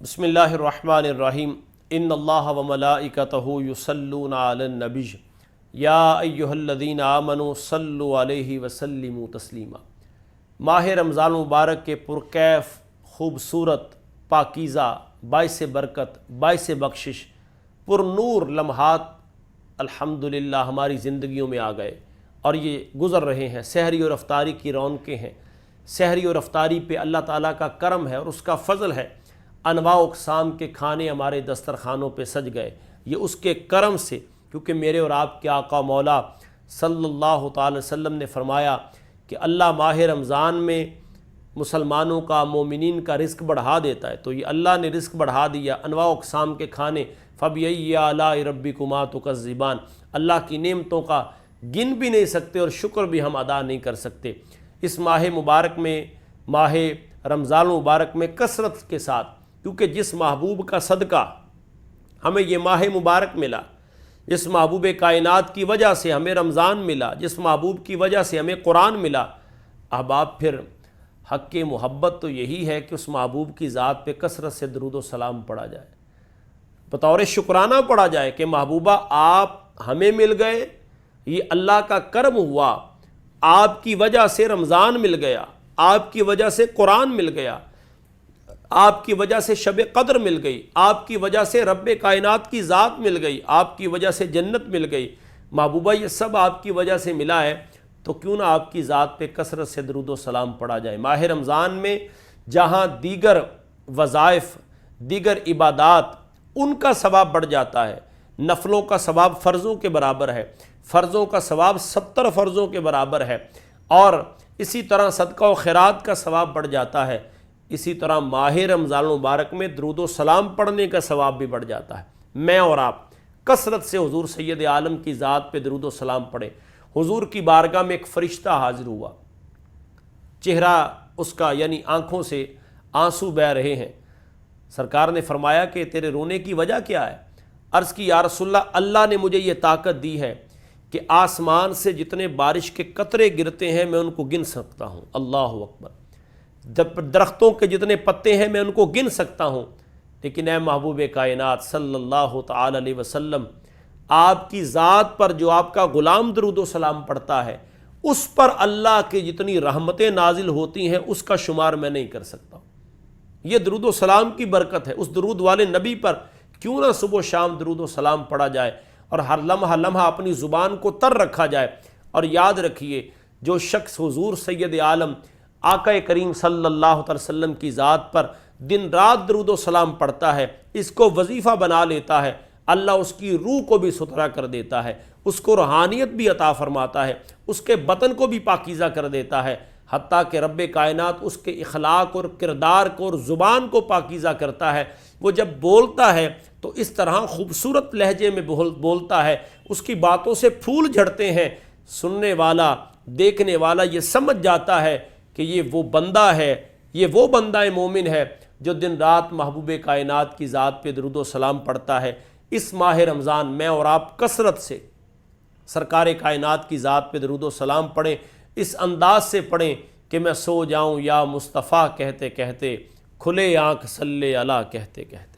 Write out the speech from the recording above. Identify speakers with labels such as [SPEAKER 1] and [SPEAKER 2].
[SPEAKER 1] بسم اللہ الرحمن الرحیم ان اللہ و ملائکتہ یصلون علی النبی یا ایہا الذین آمنوا صلوا علیہ وسلموا تسلیما۔ ماہ رمضان مبارک کے پرکیف، خوبصورت، پاکیزہ، باعث برکت، باعث بخشش، پر نور لمحات الحمدللہ ہماری زندگیوں میں آ گئے اور یہ گزر رہے ہیں۔ سحری اور افطاری کی رونقیں ہیں۔ سحری اور افطاری پہ اللہ تعالیٰ کا کرم ہے اور اس کا فضل ہے۔ انواع و اقسام کے کھانے ہمارے دسترخوانوں پہ سج گئے، یہ اس کے کرم سے، کیونکہ میرے اور آپ کے آقا مولا صلی اللہ تعالی وسلم نے فرمایا کہ اللہ ماہ رمضان میں مسلمانوں کا، مومنین کا رزق بڑھا دیتا ہے، تو یہ اللہ نے رزق بڑھا دیا۔ انواع و اقسام کے کھانے، فَبِأَيِّ آلَاءِ رَبِّكُمَا تُكَذِّبَانِ، اللہ کی نعمتوں کا گن بھی نہیں سکتے اور شکر بھی ہم ادا نہیں کر سکتے۔ اس ماہ مبارک میں، ماہ رمضان مبارک میں کثرت کے ساتھ، کیونکہ جس محبوب کا صدقہ ہمیں یہ ماہ مبارک ملا، جس محبوب کائنات کی وجہ سے ہمیں رمضان ملا، جس محبوب کی وجہ سے ہمیں قرآن ملا، احباب پھر حق محبت تو یہی ہے کہ اس محبوب کی ذات پہ کثرت سے درود و سلام پڑھا جائے، بطور شکرانہ پڑھا جائے کہ محبوبہ آپ ہمیں مل گئے، یہ اللہ کا کرم ہوا، آپ کی وجہ سے رمضان مل گیا، آپ کی وجہ سے قرآن مل گیا، آپ کی وجہ سے شب قدر مل گئی، آپ کی وجہ سے رب کائنات کی ذات مل گئی، آپ کی وجہ سے جنت مل گئی۔ محبوبہ یہ سب آپ کی وجہ سے ملا ہے، تو کیوں نہ آپ کی ذات پہ کثرت سے درود و سلام پڑھا جائے۔ ماہ رمضان میں جہاں دیگر وظائف، دیگر عبادات، ان کا ثواب بڑھ جاتا ہے، نفلوں کا ثواب فرضوں کے برابر ہے، فرضوں کا ثواب 70 فرضوں کے برابر ہے، اور اسی طرح صدقہ و خیرات کا ثواب بڑھ جاتا ہے، اسی طرح ماہ رمضان مبارک میں درود و سلام پڑھنے کا ثواب بھی بڑھ جاتا ہے۔ میں اور آپ کثرت سے حضور سید عالم کی ذات پہ درود و سلام پڑھیں۔ حضور کی بارگاہ میں ایک فرشتہ حاضر ہوا، چہرہ اس کا یعنی آنکھوں سے آنسو بہہ رہے ہیں۔ سرکار نے فرمایا کہ تیرے رونے کی وجہ کیا ہے؟ عرض کی یا رسول اللہ، اللہ نے مجھے یہ طاقت دی ہے کہ آسمان سے جتنے بارش کے قطرے گرتے ہیں میں ان کو گن سکتا ہوں۔ اللہ اکبر۔ درختوں کے جتنے پتے ہیں میں ان کو گن سکتا ہوں، لیکن اے محبوب کائنات صلی اللہ تعالی علیہ وسلم، آپ کی ذات پر جو آپ کا غلام درود و سلام پڑھتا ہے، اس پر اللہ کی جتنی رحمتیں نازل ہوتی ہیں اس کا شمار میں نہیں کر سکتا۔ یہ درود و سلام کی برکت ہے۔ اس درود والے نبی پر کیوں نہ صبح و شام درود و سلام پڑھا جائے اور ہر لمحہ لمحہ اپنی زبان کو تر رکھا جائے۔ اور یاد رکھیے، جو شخص حضور سید عالم آقا کریم صلی اللہ علیہ وسلم کی ذات پر دن رات درود و سلام پڑھتا ہے، اس کو وظیفہ بنا لیتا ہے، اللہ اس کی روح کو بھی ستھرا کر دیتا ہے، اس کو روحانیت بھی عطا فرماتا ہے، اس کے بدن کو بھی پاکیزہ کر دیتا ہے، حتیٰ کہ رب کائنات اس کے اخلاق اور کردار کو اور زبان کو پاکیزہ کرتا ہے۔ وہ جب بولتا ہے تو اس طرح خوبصورت لہجے میں بولتا ہے، اس کی باتوں سے پھول جھڑتے ہیں، سننے والا، دیکھنے والا یہ سمجھ جاتا ہے کہ یہ وہ بندہ ہے، یہ وہ بندہ مومن ہے جو دن رات محبوب کائنات کی ذات پہ درود و سلام پڑھتا ہے۔ اس ماہ رمضان میں اور آپ کثرت سے سرکار کائنات کی ذات پہ درود و سلام پڑھیں، اس انداز سے پڑھیں کہ میں سو جاؤں یا مصطفیٰ کہتے کہتے، کھلے آنکھ صلی علی کہتے کہتے۔